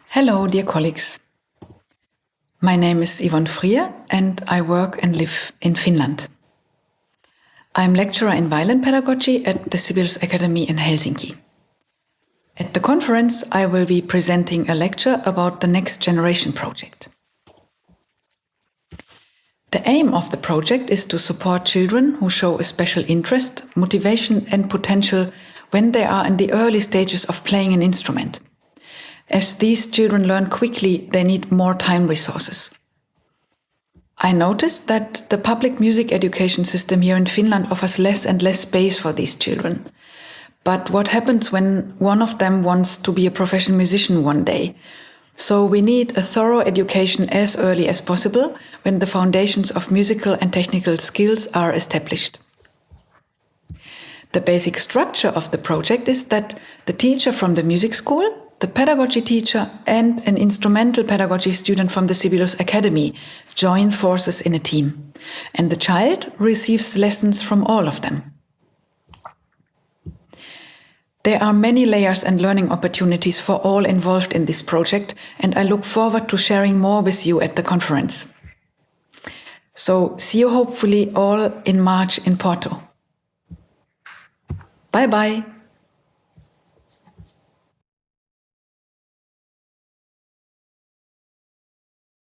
Hello, dear colleagues. My name is Yvonne Frye and I work and live in Finland. I'm lecturer in violin pedagogy at the Sibelius Academy in Helsinki. At the conference, I will be presenting a lecture about the Next Generation project. The aim of the project is to support children who show a special interest, motivation and potential when they are in the early stages of playing an instrument. As these children learn quickly, they need more time resources. I noticed that the public music education system here in Finland offers less and less space for these children. But what happens when one of them wants to be a professional musician one day? So we need a thorough education as early as possible when the foundations of musical and technical skills are established. The basic structure of the project is that the teacher from the music school, the pedagogy teacher and an instrumental pedagogy student from the Sibelius Academy join forces in a team, and the child receives lessons from all of them. There are many layers and learning opportunities for all involved in this project, and I look forward to sharing more with you at the conference. So see you hopefully all in March in Porto. Bye bye.